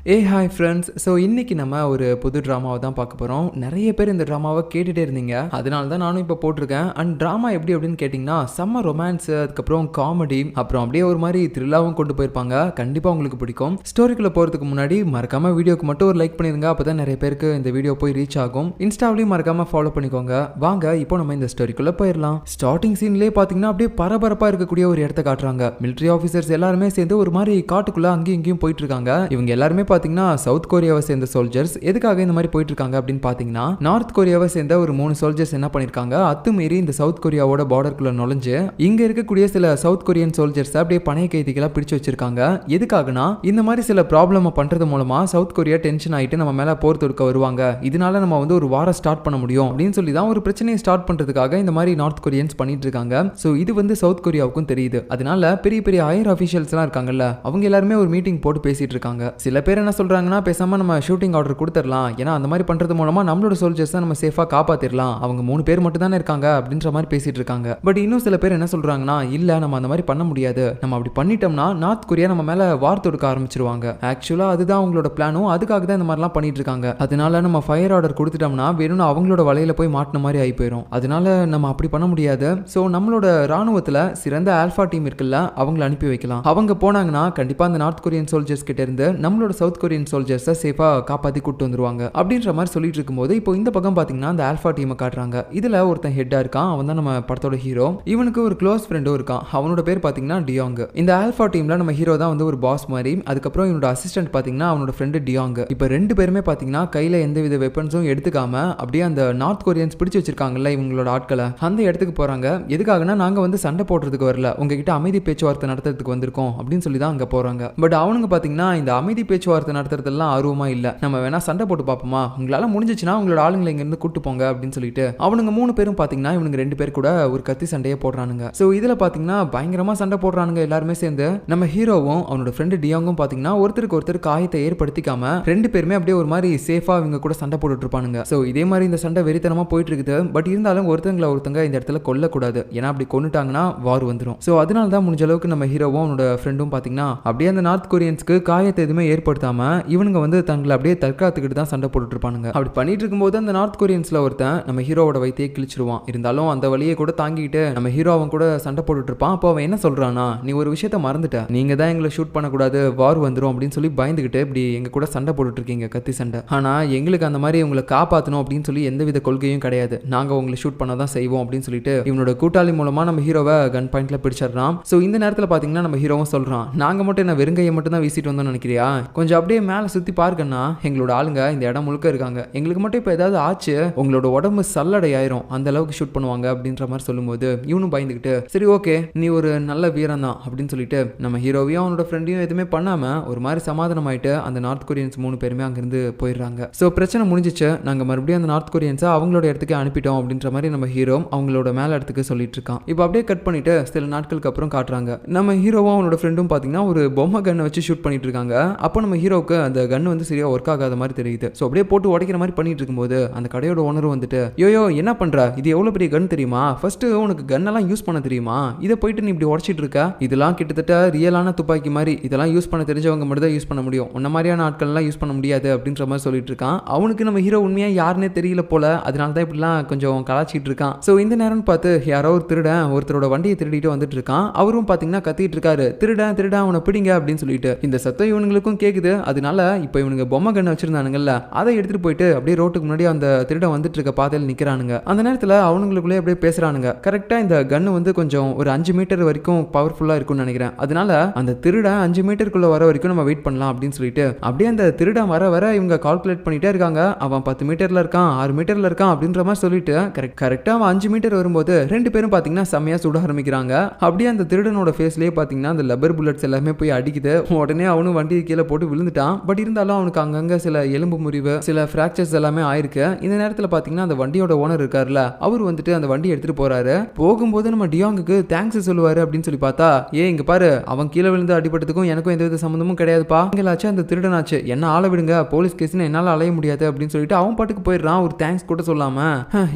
Hi friends. So இன்னைக்கு நம்ம ஒரு புது ட்ராமாவை தான் பார்க்க போகிறோம். நிறைய பேர் இந்த ட்ராமாவை கேட்டுகிட்டே இருந்தீங்க, அதனால தான் நானும் இப்போ போட்டிருக்கேன். அண்ட் ட்ராமா எப்படி அப்படின்னு கேட்டிங்கன்னா செம்ம ரொமான்ஸு, அதுக்கப்புறம் காமெடி, அப்புறம் அப்படியே ஒரு மாதிரி த்ரில்லாகவும் கொண்டு போயிருப்பாங்க. கண்டிப்பாக உங்களுக்கு பிடிக்கும். ஸ்டோரிக்குள்ளே போகிறதுக்கு முன்னாடி மறக்காமல் வீடியோக்கு மட்டும் ஒரு லைக் பண்ணிடுங்க, அப்போ தான் நிறைய பேருக்கு இந்த வீடியோ போய் ரீச் ஆகும். இன்ஸ்டாவிலையும் மறக்காமல் ஃபாலோ பண்ணிக்கோங்க. வாங்க இப்போ நம்ம இந்த ஸ்டோரிக்குள்ளே போயிடலாம். ஸ்டார்டிங் சீன்லேயே பார்த்தீங்கன்னா அப்படியே பரபரப்பாக இருக்கக்கூடிய ஒரு இடத்த காட்டுறாங்க. மிலிட்ரி ஆஃபீஸர்ஸ் எல்லாருமே சேர்ந்து ஒரு மாதிரி காட்டுக்குள்ளே அங்கேயும் இங்கேயும் போயிட்டு இருக்காங்க. இவங்க எல்லாருமே பாத்தீங்கன்னா சவுத் கொரியாவை சேர்ந்த சோல்ஜர்ஸ். எதுக்காக இந்த மாதிரி போயிட்டு இருக்காங்க அப்படின்னு பாத்தீங்கன்னா, நார்த் கொரியாவை சேர்ந்த ஒரு 3 சோல்ஜர்ஸ் என்ன பண்ணிருக்காங்க, அத்துமீறி இந்த சவுத் கொரியாவோட பார்டருக்குள்ள நுழைஞ்சு இங்க இருக்கக்கூடிய சில சவுத் கொரியன் சோல்ஜர்ஸ் அப்படியே பணைய கைதிகளா பிடிச்சு வச்சிருக்காங்க. எதுக்காகனா இந்த மாதிரி சில ப்ராப்ளம் பண்றது மூலமா சவுத் கொரியா டென்ஷன் ஆயிட்டு நம்ம மேல போர் தொடுக்க வருவாங்க, இதனால நம்ம வந்து ஒரு வாரம் ஸ்டார்ட் பண்ண முடியும் அப்படின்னு சொல்லி தான் ஒரு பிரச்சனையை ஸ்டார்ட் பண்றதுக்காக இந்த மாதிரி நார்த் கொரியன்ஸ் பண்ணிட்டு இருக்காங்க. சோ இது வந்து சவுத் கொரியாவுக்கும் தெரியுது. அதனால பெரிய பெரிய ஹையர் அபிஷியல்ஸ் எல்லாம் இருக்காங்கல்ல, அவங்க எல்லாருமே ஒரு மீட்டிங் போட்டு பேசிட்டு இருக்காங்க. சில பேர் என்ன சொல்றாங்கன்னா, பேசாம நம்ம ஷூட்டிங் ஆர்டர் கொடுத்துடலாம், ஏன்னா அந்த மாதிரி பண்றது மூலமா நம்மளோட சோல்ஜர்ஸ் நம்ம சேஃபா காப்பாத்திரலாம், அவங்க 3 பேர் மட்டும் தானே இருக்காங்க அப்படின்ற மாதிரி பேசிட்டு இருக்காங்க. பட் இன்னும் சில பேர் என்ன சொல்றாங்கன்னா, இல்ல நம்ம அந்த மாதிரி பண்ண முடியாது, நம்ம அப்படி பண்ணிட்டோம்னா நார்த் கொரியா நம்ம மேல வார் தொடுக்க ஆரம்பிச்சிருவாங்க. ஆக்சுவலா அதுதான் அவங்களோட பிளானும், அதுக்காக தான் இந்த மாதிரிலாம் பண்ணிட்டு இருக்காங்க. அதனால நம்ம ஃபயர் ஆர்டர் கொடுத்துட்டோம்னா வேணும்னு அவங்களோட வலையில போய் மாட்டின மாதிரி ஆகி போயிடும். அதனால நம்ம அப்படி பண்ண முடியாது. ஸோ நம்மளோட ராணுவத்தில் சிறந்த ஆல்ஃபா டீம் இருக்குல்ல, அவங்களை அனுப்பி வைக்கலாம். அவங்க போனாங்கன்னா கண்டிப்பா அந்த நார்த் கொரியன் சோல்ஜர்ஸ் கிட்ட இருந்து நம்மளோட சவுத் கொரியன் சோல்ஜர்ஸை சேஃபா காப்பாத்தி கூட்டு வந்துருவாங்க அப்படின்ற மாதிரி சொல்லிட்டு இருக்கும்போது, இப்போ இந்த பக்கம் பாத்தீங்கன்னா அந்த ஆல்ஃபா டீமை காட்டுறாங்க. இதுல ஒருத்தன் ஹெட்டா இருக்கான், அவன் தான் நம்ம படத்தோட ஹீரோ. இவனுக்கு ஒரு க்ளோஸ் ஃப்ரெண்டும் இருக்கான், அவனோட பேர் பாத்தீங்கன்னா டியாங். இந்த ஆல்ஃபா டீம்ல நம்ம ஹீரோ தான் வந்து ஒரு பாஸ் மாதிரி. அதுக்கப்புறம் இவனோட அசிஸ்டன்ட் பாத்தீங்கன்னா அவனோட ஃப்ரெண்டு டியாங். இப்போ 2 பேருமே பாத்தீங்கன்னா கையில எந்தவித வெப்பன்ஸும் எடுத்துக்காம அப்படியே அந்த நார்த் கொரியன்ஸ் பிடிச்சு வச்சிருக்காங்கல்ல இவங்களோட ஆட்களை, அந்த இடத்துக்கு போறாங்க. எதுக்காகனா, நாங்க வந்து சண்டை போடுறதுக்கு வரல, உங்ககிட்ட அமைதி பேச்சுவார்த்தை நடத்துறதுக்கு வந்திருக்கோம் அப்படின்னு சொல்லி தான் அங்க போறாங்க. பட் அவனுங்க பாத்தீங்கன்னா இந்த அமைதி பேச்சுவார்த்தை நடத்துறதெல்லாம் ஆர்வமா இல்ல, நம்ம வேணா சண்டை போட்டு பார்ப்போமா, உங்களால முடிஞ்சிச்சுன்னா உங்களோட ஆளுங்களை இங்க இருந்து கூட்டு போங்க அப்படின்னு சொல்லிட்டு அவனுங்க 3 பேரும் பாத்தீங்கன்னா இவனுங்க 2 பேர் கூட ஒரு கத்தி சண்டையை போடுறானுங்க. சோ இதுல பாத்தீங்கன்னா பயங்கரமா சண்டை போடுறானுங்க எல்லாருமே சேர்ந்து. நம்ம ஹீரோவும் அவனோட ஃப்ரெண்டு டியாங்கும் பாத்தீங்கன்னா ஒருத்தருக்கு ஒருத்தர் காயத்தை ஏற்படுத்திக்காம 2 பேருமே அப்படியே ஒரு மாதிரி சேஃபா இவங்க கூட சண்டை போட்டுட்டு இருப்பானுங்க. சோ இதே மாதிரி இந்த சண்டை வெறித்தனமா போயிட்டு இருக்குது. பட் இருந்தாலும் ஒருத்தங்க இந்த இடத்துல கொல்லக்கூடாது, ஏன்னா அப்படி கொன்னுட்டாங்கன்னா வார் வந்துடும். சோ அதனால தான் முடிஞ்ச அளவுக்கு நம்ம ஹீரோவும் அவனோட ஃப்ரெண்டும் பாத்தீங்கன்னா அப்படியே அந்த நார்த் கொரியன்ஸ்க்கு காயத்தை எதுவுமே ஏற்படுத்தாம இவனுங்க வந்து தங்களை அப்படியே தற்காத்துக்கிட்டு தான் சண்டை போட்டுட்டு இருப்பானுங்க. அப்படி பண்ணிட்டு இருக்கும்போது அந்த நார்த் கொரியன்ஸ்ல ஒருத்தன் நம்ம ஹீரோவோட வயித்தையே கிழிச்சிருவான். இருந்தாலும் அந்த வழியை கூட தாங்கிட்டு நம்ம ஹீரோ அவன் கூட சண்டை போட்டுட்டு இருப்பான். அப்போ அவன் என்ன சொல்றானா, நீ ஒரு விஷயத்த மறந்துட்ட, நீங்க தான் எங்களை ஷூட் பண்ணக்கூடாது, வார் வந்துடும் அப்படின்னு சொல்லி பயந்துகிட்டு இப்படி எங்க கூட சண்டை போட்டுட்டு இருக்கீங்க, கத்தி சண்டை. ஆனா எங்களுக்கு அந்த மாதிரி உங்களை காப்பாற்றணும் அப்படின்னு சொல்லி எந்தவித கொள்கையும் கிடையாது, நாங்க உங்களை ஷூட் பண்ண தான் செய்வோம் அப்படின்னு சொல்லிட்டு இவனோட கூட்டாளி மூலமா நம்ம ஹீரோவை கன் பாயிண்ட்ல பிடிச்சிடறான். ஸோ இந்த நேரத்தில் பாத்தீங்கன்னா நம்ம ஹீரோவும் சொல்றான், நாங்க மட்டும் என்ன வெறுங்கையை மட்டும் தான் வீசிட்டு வந்தோம்னு நினைக்கிறியா, கொஞ்சம் அப்படியே மேலே சுத்தி பார்க்கன்னா எங்களோட ஆளுங்க இந்த இடம் முழுக்க இருக்காங்க, எங்களுக்கு மட்டும் இப்போ ஏதாவது ஆச்சு உங்களோட உடம்பு சல்லடை ஆயிரும், அந்த அளவுக்கு ஷூட் பண்ணுவாங்க அப்படின்ற மாதிரி சொல்லும்போது இவனும் பயந்துக்கிட்டு சரி ஓகே நீ ஒரு நல்ல வீரன் தான் அப்படின்னு சொல்லிட்டு நம்ம ஹீரோவையும் அவனோட ஃப்ரெண்டையும் எதுவுமே பண்ணாம ஒரு மாதிரி சமாதானம் ஆயிட்டு அந்த நார்த் கொரியன்ஸ் 3 பேருமே அங்கிருந்து போயிடுறாங்க. ஸோ பிரச்சனை முடிஞ்சிச்சு, நாங்க மறுபடியும் அந்த நார்த் கொரியன்ஸை அவங்களோட இடத்துக்கு அனுப்பிட்டோம் அப்படின்ற மாதிரி நம்ம ஹீரோ அவங்களோட மேல இடத்துக்கு சொல்லிட்டு இருக்கான். இப்போ அப்படியே கட் பண்ணிட்டு சில நாட்களுக்கு அப்புறம் காட்டுறாங்க, நம்ம ஹீரோவும் அவனோட ஃப்ரெண்டும் பாத்தீங்கன்னா ஒரு பொம்மை கன்னை வச்சு ஷூட் பண்ணிட்டு இருக்காங்க. அப்போ நம்ம ஹீரோவுக்கு அந்த கன் வந்து சரியா ஒர்க் ஆகாத மாதிரி தெரியுது. ஸோ அப்படியே போட்டு உடைக்கிற மாதிரி பண்ணிட்டு இருக்கும்போது அந்த கடையோட ஓனரும் வந்துட்டு, யோயோ என்ன பண்ற, இது எவ்வளவு பெரிய கன் தெரியுமா, ஃபர்ஸ்ட் உனக்கு கன் எல்லாம் யூஸ் பண்ண தெரியுமா, இதை போயிட்டு நீ இப்படி உடைச்சிட்டு இருக்க, இதெல்லாம் கிட்டத்தட்ட ரியலான துப்பாக்கி மாதிரி, இதெல்லாம் யூஸ் பண்ண தெரிஞ்சவங்க மட்டும் தான் யூஸ் பண்ண முடியும், உன்ன மாதிரியான ஆட்கள் எல்லாம் யூஸ் பண்ண முடியாது அப்படின்ற மாதிரி சொல்லிட்டு இருக்கான். அவனுக்கு நம்ம ஹீரோ உண்மையா யாருன்னே தெரியல போல, அதனால தான் இப்படிலாம் கொஞ்சம் கலாச்சிட்டு இருக்கான். ஸோ இந்த நேரம் பார்த்து யாரோ ஒரு திருடன் ஒருத்தரோட வண்டியை திருடிட்டு வந்துட்டு இருக்கான். அவரும் பாத்தீங்கன்னா கத்திட்டு இருக்காரு, திருடன் திருடன் அவனை பிடிங்க அப்படின்னு சொல்லிட்டு. இந்த சத்தம் இவனுங்களுக்கும் கேக்குது. அதனால இப்போ இவனுங்க பொம்மை கண்ணை வச்சிருந்தானுங்கல்ல, அதை எடுத்துட்டு போயிட்டு அப்படியே ரோட்டுக்கு முன்னாடி அந்த திருடன் வந்துட்டு இருக்க பாதையில் நிக்கிறானுங்க. அந்த நேரத்தில் அவனுங்களுக்குள்ளே அப்படியே பேசுறானுங்க. கரெக்டா இந்த கன்னு வந்து கொஞ்சம் ஒரு 5 மீட்டர் வரைக்கும் பவர்ஃபுல்லா இருக்கும்னு நினைக்கிறேன், அதனால அந்த திருடன் 5 மீட்டருக்குள்ள வர வரைக்கும் நம்ம வெயிட் பண்ணலாம் அப்படின்னு சொல்லிட்டு அப்படியே அந்த திருடன் வர வர இவங்க கால்குலேட் பண்ணிட்டே இருக்காங்க. அவன் 10 மீட்டர்ல இருக்கான், 6 மீட்டர்ல இருக்கான் அப்படின்ற மாதிரி சொல்லிட்டு கரெக்டா அவன் 5 மீட்டர் வரும்போது 2 பேரும் பாத்தீங்கன்னா செம்மையா சுட ஆரம்பிக்கிறாங்க. அப்படியே அந்த திருடனோட ஃபேஸ்லயே பாத்தீங்கன்னா அந்த லப்பர் புல்லட்ஸ் எல்லாமே போய் அடிக்குது. உடனே அவனும் வண்டி கீழே போட்டு விழுந்துட்டான். பட் இருந்தாலும் அவனுக்கு அங்கங்க சில எலும்பு முறிவு, சில ஃப்ராக்சர்ஸ் எல்லாமே ஆயிருக்கு. இந்த நேரத்தில் பாத்தீங்கன்னா அந்த வண்டியோட ஓனர் இருக்காருல்ல, அவர் வந்துட்டு அந்த வண்டி எடுத்துட்டு போறாரு. போகும்போது நம்ம டியாங்குக்கு தேங்க்ஸ் சொல்லுவாரு அப்படின்னு சொல்லி பார்த்தா, இங்க பாரு அவன் கீழே விழுந்து அடிபட்டதுக்கும் எனக்கும் எந்தவித சம்பந்தமும் கிடையாதுப்பா, எங்களாச்சு அந்த திருடனாச்சு, என்ன ஆள விடுங்க, போலீஸ் கேஸ்ன்னு என்னால அலைய முடியாது அப்படின்னு சொல்லிட்டு அவன் பாட்டுக்கு போயிடுறான். ஒரு தேங்க்ஸ் கூட சொல்லாம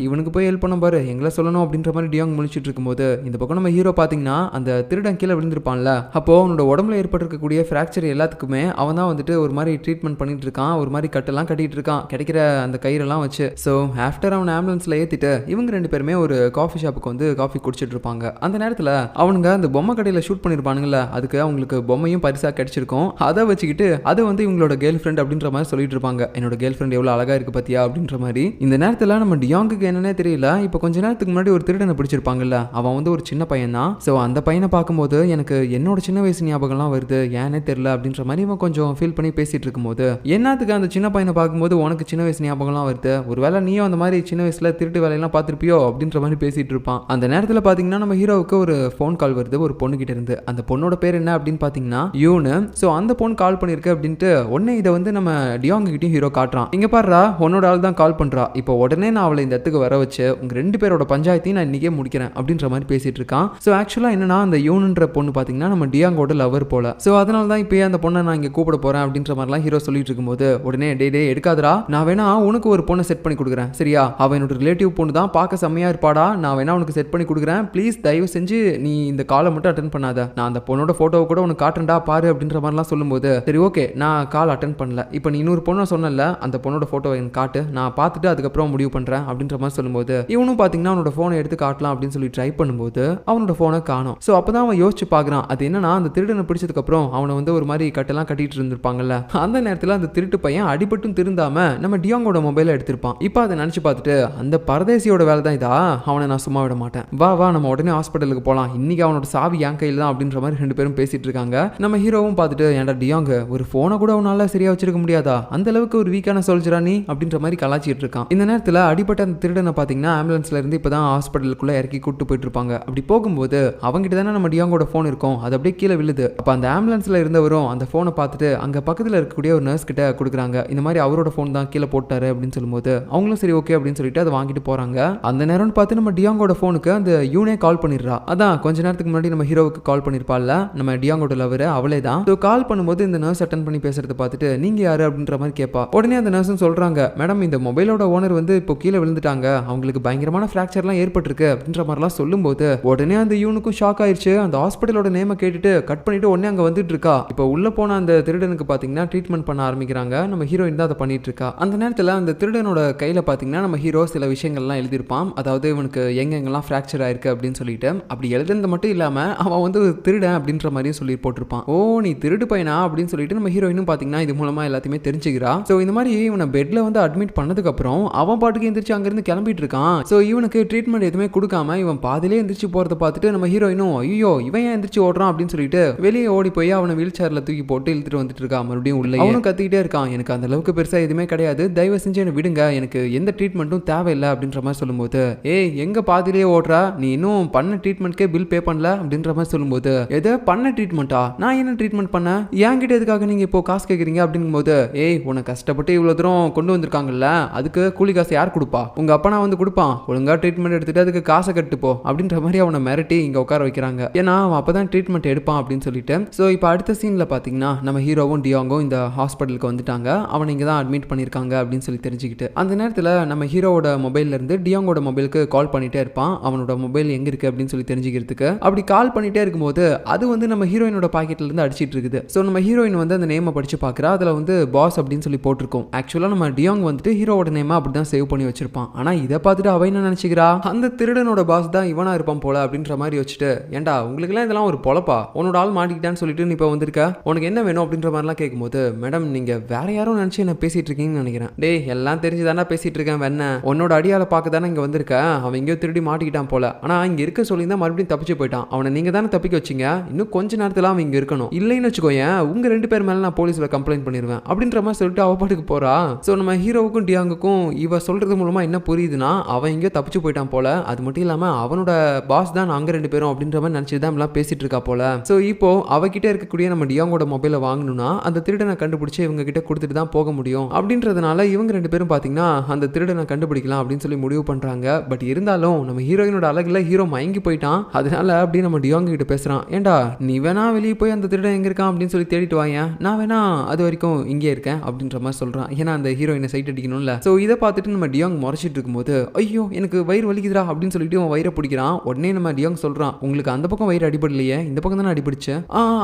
இவனுக்கு போய் ஹெல்ப் பண்ண பாரு, எங்களை சொல்லணும் அப்படின்ற மாதிரி டியாங் முழிச்சிட்டு இருக்கும்போது இந்த பக்கம் நம்ம ஹீரோ பாத்தீங்கன்னா அந்த திருடன் கீழே விழுந்திருப்பான்ல, அப்போ அவனோட உடம்புல ஏற்பட்டிருக்கக்கூடிய ஃப்ராக்சர் எல்லாத்துக்குமே அவன் தான் வந்துட்டு ஒரு மாதிரி ட்ரீட்மெண்ட் பண்ணிட்டு இருக்கான், ஒரு மாதிரி கட்டெல்லாம் கட்டிட்டு இருக்கான் கிடைக்கிற அந்த கயிறெல்லாம் வச்சு. ஸோ ஆஃப்டர் அவன் ஆம்புலன்ஸ்ல ஏத்திட்டு இவங்க 2 பேருமே ஒரு காஃபி ஷாப்புக்கு வந்து காஃபி குடிச்சிட்டு இருப்பாங்க. அந்த நேரத்துல அவனுங்க அந்த பொம்மை கடையில ஷூட் பண்ணிருப்பானுங்கல்ல, அதுக்கு அவங்களுக்கு பொம்மையும் பரிசா கிடைச்சிருக்கும். அதை வச்சுக்கிட்டு அது வந்து இவங்களோட கேர்ள் ஃப்ரெண்ட் அப்படின்ற மாதிரி சொல்லிட்டு இருப்பாங்க. என்னோட கேர்ள் ஃப்ரெண்ட் எவ்வளவு அழகா இருக்கு பாத்தியா அப்படின்ற மாதிரி. இந்த நேரத்துல நம்ம டியாங்குக்கு என்னன்னே தெரியல. இப்போ கொஞ்ச நேரத்துக்கு முன்னாடி ஒரு திருடனை பிடிச்சிருப்பாங்கல்ல, அவன் வந்து ஒரு சின்ன பையன் தான். ஸோ அந்த பையனை பார்க்கும்போது எனக்கு என்னோட சின்ன வயசு ஞாபகம்லாம் வருது, ஏன்னே தெரியல அப்படின்ற மாதிரி இவன் கொஞ்சம் ஃபீல் பண்ணி பேசிட்டு இருக்கும்போது, என்னத்துக்கு அந்த சின்ன பையனை பார்க்கும்போது உனக்கு சின்ன வயசு ஞாபகம்லாம் வருது, ஒருவேளை நீயும் அந்த மாதிரி சின்ன வயசுல திருட்டு வேலையெல்லாம் பார்த்துருப்பியோ அப்படின்ற மாதிரி பேசிட்டு இருப்பான். அந்த நேரத்தில் பார்த்தீங்கன்னா நம்ம ஹீரோவுக்கு ஒரு ஃபோன் கால் வருது ஒரு பொண்ணு கிட்ட இருந்து. அந்த பொண்ணோட பேர் என்ன அப்படின்னு பார்த்தீங்கன்னா யூனு. ஸோ அந்த பொண்ணு கால் பண்ணிருக்கு அப்படின்ட்டு உடனே இதை வந்து நம்ம டியாங் கிட்டையும் ஹீரோ காட்டுறான். இங்க பாருடா, உன்னோட ஆள் தான் கால் பண்றா, இப்போ உடனே நான் அவளை இந்த இடத்துக்கு வர வச்சு உங்க 2 பேரோட பஞ்சாயத்தையும் நான் இன்னைக்கே முடிக்கிறேன் அப்படின்ற மாதிரி பேசிட்டு இருக்கான். ஸோ ஆக்சுவலா என்னன்னா அந்த யூனுன்ற பொண்ணு பார்த்தீங்கன்னா நம்ம டியாங்கோட லவர் போல. ஸோ அதனால தான் இப்போ அந்த பொண்ணை நான் இங்கே கூப்பிட போறேன் அப்படின்ற மாதிரிலாம் ஹீரோ சொல்லிட்டு இருக்கும்போது உடனே டே எடுக்காதரா, நான் வேணா உனக்கு ஒரு பொண்ணை செட் பண்ணி கொடுக்குறேன் சரியா, அவ என்னோட ரிலேட்டிவ் பொண்ணு தான், பார்க்க செம்மையா இருப்பாடா, நான் வேணா உனக்கு செட் பண்ணி கொடுக்குறேன், ப்ளீஸ் தயவு செஞ்சு நீ இந்த காலை மட்டும் அட்டன் பண்ணாத, நான் அந்த பொண்ணோட போட்டோவை கூட உனக்கு காட்டுறேன்டா பாரு அப்படின்ற மாதிரிலாம் சொல்லும்போது சரி ஓகே நான் கால் அட்டன் பண்ணல, இப்போ நீ இன்னொரு பொண்ணை சொன்னல அந்த பொண்ணோட போட்டோ எனக்கு காட்டு, நான் பார்த்துட்டு அதுக்கப்புறம் முடிவு பண்றேன் அப்படின்ற மாதிரி சொல்லும்போது இவனும் பார்த்தீங்கன்னா அவனோட போனை எடுத்து காட்டலாம் அப்படின்னு சொல்லி ட்ரை பண்ணும்போது அவனோட போனை காணும். ஸோ அப்பதான் அவன் யோசிச்சு பார்க்குறான், அது என்னன்னா அந்த திருடனை பிடிச்சதுக்கு அப்புறம் அவனை வந்து ஒரு மாதிரி கட்டெல்லாம் கட்டிட்டு இருந்திருப்பாங்கல்ல, அந்த நேரத்தில் அந்த திருட்டு பையன் அடிபட்டும் திருந்தாம நம்ம டியாங்கோட மொபைலை எடுத்திருப்பான். இப்போ அதை நினைச்சு பார்த்துட்டு அந்த பரதேசியோட வேலை தான் இதா, அவனை நான் சும்மா விட மாட்டேன், வா வா நம்ம உடனே ஹாஸ்பிட்டலுக்கு போகலாம், இன்னைக்கு அவனோட சாவி என் கையில் தான் அப்படின்ற மாதிரி 2 பேரும் பேசிட்டு இருக்காங்க. நம்ம ஹீரோவும் பார்த்துட்டு ஏன்டா டியாங்க ஒரு போனை கூட அவனால சரியா வச்சிருக்க முடியாதா, அந்த அளவுக்கு ஒரு வீக்கான சோல்ஜரா நீ அப்படின்ற மாதிரி கலாச்சிட்டு இருக்கான். இந்த நேரத்தில் அடிபட்ட அந்த திருடனை பார்த்தீங்கன்னா ஆம்புலன்ஸ்ல இருந்து இப்பதான் ஹாஸ்பிட்டலுக்குள்ள இறக்கி கூட்டு போயிட்டு இருப்பாங்க. அப்படி போகும்போது அவங்ககிட்ட தானே நம்ம டியாங்கோட போன் இருக்கும், அது அப்படியே கீழே விழுது. அப்போ அந்த ஆம்புலன்ஸ்ல இருந்தவரும் அந்த போனை பார்த்துட்டு அங்க பக்கத்தில் இருக்கக்கூடிய ஒரு நர்ஸ் கிட்ட கொடுக்குறாங்க, இந்த மாதிரி அவரோட போன் தான் கீழே போட்டாரு அப்படின்னு சொல்லும்போது அவங்களும் சரி ஓகே அப்படின்னு சொல்லிட்டு அதை வாங்கிட்டு போறாங்க. அந்த நேரம்னு பார்த்து நம்ம டியாங்கோட போனுக்கு அந்த யூனே கால் பண்ணிடுறா. அதான் கொஞ்ச நேரத்துக்கு முன்னாடி நம்ம ஹீரோவுக்கு கால் பண்ணிருப்பாள்ல நம்ம டியாங்கோட லவர், அவளே தான். கால் பண்ணும்போது இந்த நர்ஸ் அட்டன் பண்ணி பேசுறத பார்த்துட்டு நீங்க யாரு அப்படின்ற மாதிரி கேட்பா. உடனே அந்த நர்ஸும் சொல்றாங்க, மேடம் இந்த மொபைலோட ஓனர் வந்து இப்போ கீழே விழுந்துட்டாங்க, அவங்களுக்கு பயங்கரமான ஃபிராக்சர்லாம் ஏற்பட்டிருக்கு அப்படின்ற மாதிரிலாம் சொல்லும்போது உடனே அந்த யூனுக்கும் ஷாக் ஆயிடுச்சு. அந்த ஹாஸ்பிட்டலோட நேமை கேட்டுட்டு கட் பண்ணிட்டு உடனே அங்க வந்துட்டு இருக்கா. இப்போ உள்ள போன அந்த திருடனுக்கு பாத்தீங்கன்னா ட்ரீட்மெண்ட் பண்ண ஆரம்பிக்கிறாங்க. நம்ம ஹீரோயின் தான் அதை பண்ணிட்டு இருக்கா. அந்த நேரத்தில் அந்த திருடனோட கையில பாத்தீங்கன்னா நம்ம ஹீரோ சில விஷயங்கள்லாம் எழுதியிருப்பான். அதாவது இவனுக்கு எங்கெங்கெல்லாம் ஃபிராக்சர் ஆயிருக்கு அப்படின்னு சொல்லிட்டு அப்படி எழுதுனது மட்டும் இல்லாம அவன் வந்து திருடன் அப்படின்ற மாதிரியும் சொல்லி போட்டிருப்பான். ஓ நீ திருடு பையனா அப்படின்னு சொல்லிட்டு நம்ம ஹீரோயினும் பாத்தீங்கன்னா இது மூலமா எல்லாத்தையுமே தெரிஞ்சுக்கிறா. ஸோ இந்த மாதிரி இவனை பெட்ல வந்து அட்மிட் பண்ணதுக்கு அப்புறம் அவன் பாட்டுக்கு எந்திரிச்சு அங்கிருந்து கிளம்பிட்டு இருக்கான். ஸோ இவனுக்கு ட்ரீட்மெண்ட் எதுவுமே கொடுக்காம இவன் பாதிலே எந்திரிச்சு போறதை பார்த்துட்டு நம்ம ஹீரோயினும் ஐயோ இவன் ஏன் எந்திரிச்சு ஓடுறான் அப்படின்னு சொல்லிட்டு வெளியே ஓடி போய் அவனை வீல் சேர்ல தூக்கி போட்டு இழுத்துட்டு வந்துட்டு இருக்கான். மறுபடியும் உள்ள அவனும் கத்திக்கிட்டே இருக்கான், எனக்கு அந்த அளவுக்கு பெருசா எதுவுமே கிடையாது, தயவு செஞ்சு என்ன விடுங்க, எனக்கு எந்த ட்ரீட்மெண்ட்டும் தேவையில்லை அப்படின்ற மாதிரி சொல்லும்போது ஏய் எங்க பாதிலேயே ஓடுறா, நீ இன்னும் பண்ண ட்ரீட்மெண்ட்கே பில் பே பண்ணல அப்படின்ற மாதிரி சொல்லும்போது எதை பண்ண ட்ரீட்மெண்ட்டா, நான் என்ன ட்ரீட்மெண்ட் பண்ண, என்கிட்ட எதுக்காக நீங்க இப்போ காசு கேட்குறீங்க அப்படிங்கும்போது ஏய் உன்னை கஷ்டப்பட்டு இவ்வளோ தூரம் கொண்டு வந்திருக்காங்கல்ல, அதுக்கு கூலி காசு யார் கொடுப்பா, உங்க அப்பா நான் வந்து கொடுப்பான், ஒழுங்கா ட்ரீட்மெண்ட் எடுத்துட்டு அதுக்கு காசை கட்டுப்போ அப்படின்ற மாதிரி அவனை மிரட்டி இங்க உட்கார வைக்கிறாங்க. ஏன்னா அவன் அப்பதான் ட்ரீட்மெண்ட் எடுப்பான் அப்படின்னு சொல்லிட்டு. ஸோ இப்போ அடுத்த சீன்ல பாத்தீங்கன்னா நம்ம ஹீரோவும் டியாங்கும் இந்த ஹாஸ்பிட்டலுக்கு வந்துட்டாங்க. அவனை இங்க தான் அட்மிட் பண்ணிருக்காங்க அப்படின்னு சொல்லி தெரிஞ்சுக்கிட்டு அந்த நேரத்தில் நம்ம ஹீரோவோட மொபைல்ல இருந்து டியாங்கோட மொபைலுக்கு கால் பண்ணிட்டே இருப்பான். அவனோட மொபைல் எங்க இருக்கு அப்படின்னு சொல்லி தெரிஞ்சுக்கிறதுக்கு அப்படி கால் பண்ணிட்டே இருக்கும்போது அது வந்து நம்ம ஹீரோயினோட பாக்கெட்ல இருந்து அடிச்சிட்டு இருக்குது. ஸோ நம்ம ஹீரோயின் வந்து அந்த நேமை படிச்சு பார்க்குறா. அதில் வந்து பாஸ் அப்படின்னு சொல்லி போட்டிருக்கோம். ஆக்சுவலாக நம்ம டியாங் வந்துட்டு ஹீரோவோட நேமா அப்படி தான் சேவ் பண்ணி வச்சிருப்பான். ஆனா இதை பார்த்துட்டு அவ என்ன நினைச்சுக்கிறா, அந்த திருடனோட பாஸ் தான் இவனா இருப்பான் போல அப்படின்ற மாதிரி வச்சுட்டு ஏண்டா உங்களுக்குலாம் இதெல்லாம் ஒரு பொழப்பா, உன்னோட ஆள் மாட்டிக்கிட்டான்னு சொல்லிட்டு நீ இப்போ வந்திருக்க, உனக்கு என்ன வேணும் அப்படின்ற மாதிரிலாம் கேட்கும்போது மேடம் நீங்க வேற யாரும் நினைச்சு என்ன பேசிட்டு இருக்கீங்கன்னு நினைக்கிறேன். டேய் எல்லாம் தெரிஞ்சுதானே பேசிட்டு இருக்கேன், வேணா உன்னோட அடியால பார்க்க தானே இங்க வந்திருக்க, அவன் எங்கேயோ திருடி மாட்டிக்கிட்டான் போல, ஆனா இங்க இருக்க சொல்லி தான் மறுபடியும் தப்பிச்சு போயிட்டான், அவனை நீங்க தானே தப்பிக்க வச்சீங்க, இன்னும் கொஞ்ச நேரத்துல அவன் இங்க இருக்கணும், இல்லைன்னு வச்சுக்கோயேன் உங்க 2 பேர் மேல நான் போலீஸ்ல கம்ப்ளைண்ட் பண்ணிடுவேன் அப்படின்ற மாதிரி சொல்லிட்டு அவ பாட்டுக்கு போறா. ஸோ நம்ம ஹீரோவுக்கும் டியாங்குக்கும் இவ சொல்றது மூலமா என்ன புரியுதுன்னா அவன் எங்கேயோ தப்பிச்சு போயிட்டான் போல, அது மட்டும் இல்லாம அவனோட பாஸ் தான் நாங்க 2 பேரும் அப்படின்ற மாதிரி நினைச்சுதான் எல்லாம் பேசிட்டு இருக்கா போல. ஸோ இப்போ அவகிட்ட இருக்கக்கூடிய நம்ம டியாங்கோட மொபைலை வாங்கணும்னா அந்த திருடனை கண்டுபிடிச்சு இவங்க கிட்ட கொடுத்துட்டு தான் போக முடியும் அப்படின்றதுனால இவங்க 2 பேரும் பாத்தீங்கன்னா அந்த திருடனை கண்டுபிடிக்கலாம் அப்படின்னு சொல்லி முடிவு பண்றாங்க. பட் இருந்தாலும் நம்ம ஹீரோயினோட அழகுல ஹீரோ மயங்கி போயிட்டான். அதனால அப்படி நம்ம டியாங் கிட்ட பேசுறான், ஏண்டா நீ வேணா வெளியே போய் அந்த திருடன் எங்க இருக்கான் அப்படின்னு சொல்லி தேடிட்டு வாங்க, நான் வேணா அது வரைக்கும் இங்கே இருக்கேன் அப்படின்ற மாதிரி சொல்றான். ஏன்னா அந்த ஹீரோயினை சைட் அடிக்கணும்ல. ஸோ இதை பார்த்துட்டு நம்ம டியாங் முறைச்சிட்டு இருக்கும்போது ஐயோ எனக்கு வயிறு வலிக்குதுடா அப்படின்னு சொல்லிட்டு அவன் வயிறை பிடிக்கிறான். உடனே நம்ம டியாங் சொல்றான், உங்களுக்கு அந்த பக்கம் வயிறு அடிபடலையே, இந்த பக்கம் தானே அடிபடிச்சு,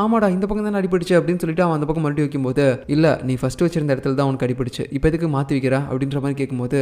ஆமாடா இந்த பக்கம் தானே அடிபடிச்சு அப்படின்னு சொல்லிட்டு அவன் அந்த பக்கம் மறுபடியும் வைக்கும்போது இல்ல நீ ஃபர்ஸ்ட் வச்சிருந்த இடத்துல தான் உனக்கு அடிபடுச்சு, இப்போ எதுக்கு மாத்தி வைக்கிற அப்படின்ற மாதிரி கேட்கும்போது